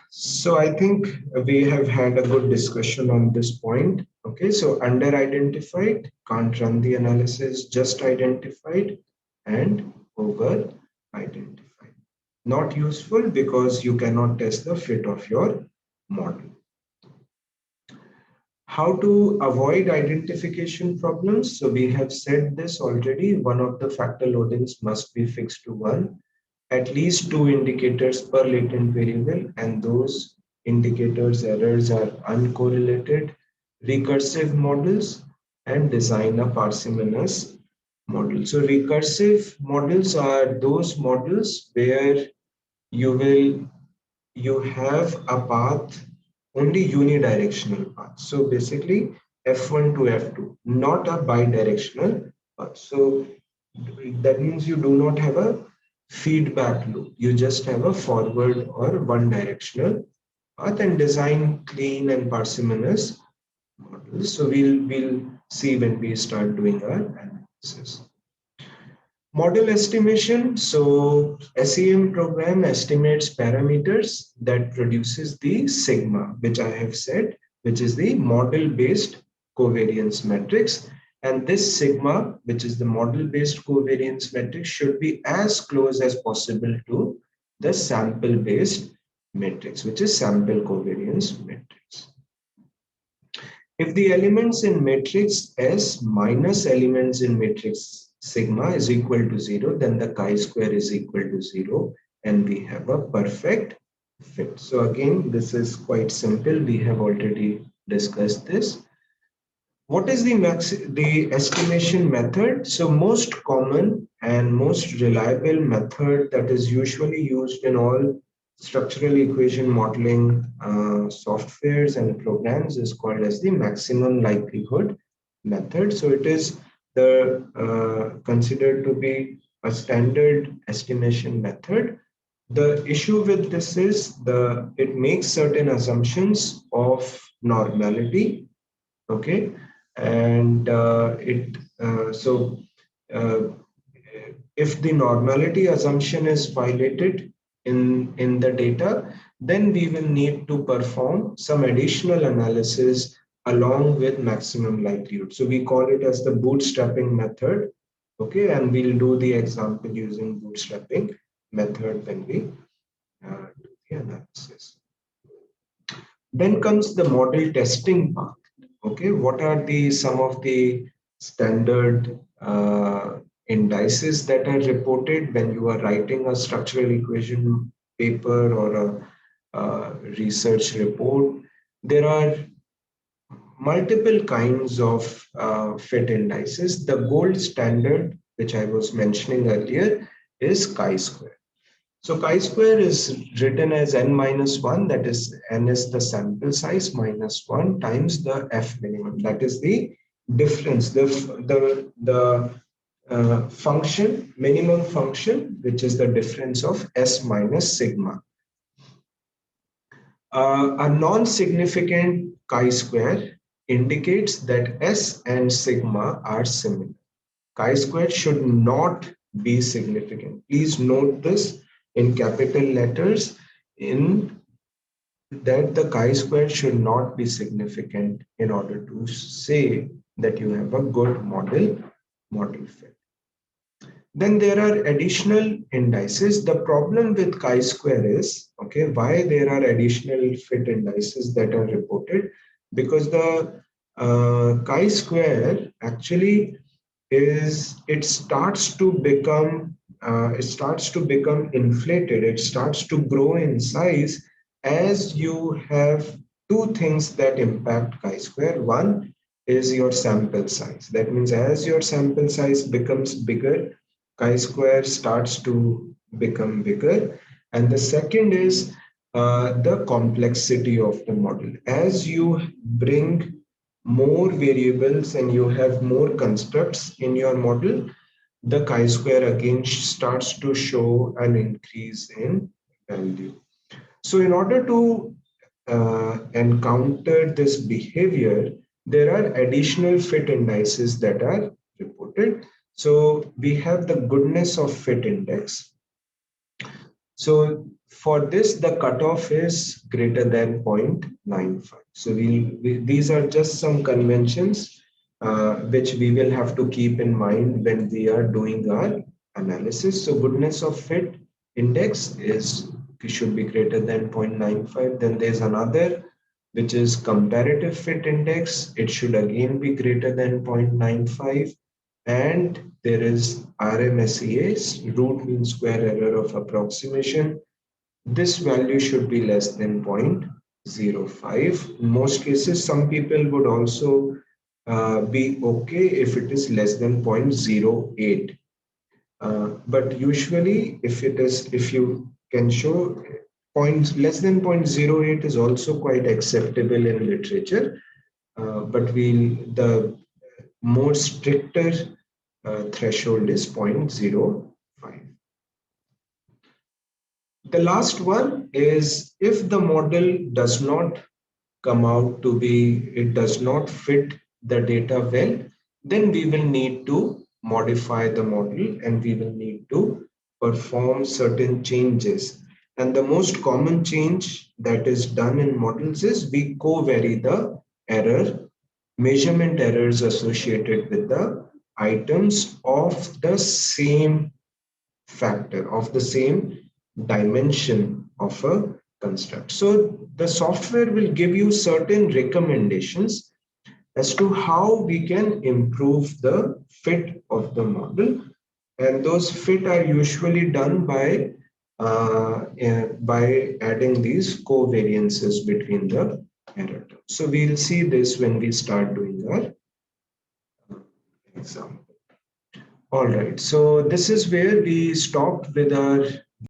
So I think we have had a good discussion on this point. Okay, so under identified, can't run the analysis, just identified, and over identified. Not useful because you cannot test the fit of your model. How to avoid identification problems? So we have said this already. One of the factor loadings must be fixed to 1. At least 2 indicators per latent variable, and those indicators errors are uncorrelated. Recursive models, and design a parsimonious model. So recursive models are those models where you have a path, only unidirectional path. So basically F1 to F2, not a bidirectional path. So that means you do not have a feedback loop. You just have a forward or one directional path, and design clean and parsimonious models. So we'll see when we start doing our analysis. Model estimation. So SEM program estimates parameters that produces the sigma, which I have said, which is the model-based covariance matrix. And this sigma, which is the model-based covariance matrix, should be as close as possible to the sample-based matrix, which is sample covariance matrix. If the elements in matrix S minus elements in matrix sigma is equal to 0, then the chi-square is equal to 0, and we have a perfect fit. So again, this is quite simple. We have already discussed this. What is the estimation method? So most common and most reliable method that is usually used in all structural equation modeling softwares and programs is called as the maximum likelihood method. So it is the considered to be a standard estimation method. The issue with this is it makes certain assumptions of normality. Okay, and uh, if the normality assumption is violated in the data, then we will need to perform some additional analysis along with maximum likelihood. So we call it as the bootstrapping method. Okay, and we'll do the example using bootstrapping method when we do the analysis. Then comes the model testing part. Okay, what are the some of the standard indices that are reported when you are writing a structural equation paper or a research report? There are multiple kinds of fit indices. The gold standard, which I was mentioning earlier, is chi-square. So chi-square is written as n minus 1, that is n is the sample size minus 1 times the f minimum. That is the difference, the function, minimum function, which is the difference of s minus sigma. A non-significant chi-square indicates that s and sigma are similar. Chi-square should not be significant. Please note this in capital letters, in that the chi-square should not be significant in order to say that you have a good model fit. Then there are additional indices. The problem with chi-square is, okay, why there are additional fit indices that are reported? Because the chi-square actually it starts to become inflated. It starts to grow in size as you have two things that impact chi-square. One is your sample size. That means as your sample size becomes bigger, chi-square starts to become bigger. And the second is the complexity of the model. As you bring more variables and you have more constructs in your model, the chi-square again starts to show an increase in value. So in order to encounter this behavior, there are additional fit indices that are reported. So we have the goodness of fit index. So for this, the cutoff is greater than 0.95. So these are just some conventions which we will have to keep in mind when we are doing our analysis. So goodness of fit index is should be greater than 0.95. Then there's another which is comparative fit index. It should again be greater than 0.95. And there is RMSEA, root mean square error of approximation. This value should be less than 0.05. In most cases, some people would also be okay if it is less than 0.08. But usually, if you can show points less than 0.08 is also quite acceptable in literature. But the more stricter threshold is 0.05. The last one is if the model does not come out to be, it does not fit the data well, then we will need to modify the model and we will need to perform certain changes. And the most common change that is done in models is we co-vary the error, measurement errors associated with the items of the same factor, of the same dimension of a construct. So the software will give you certain recommendations as to how we can improve the fit of the model. And those fit are usually done by adding these covariances between the error terms. So we'll see this when we start doing our example. All right, so this is where we stopped with our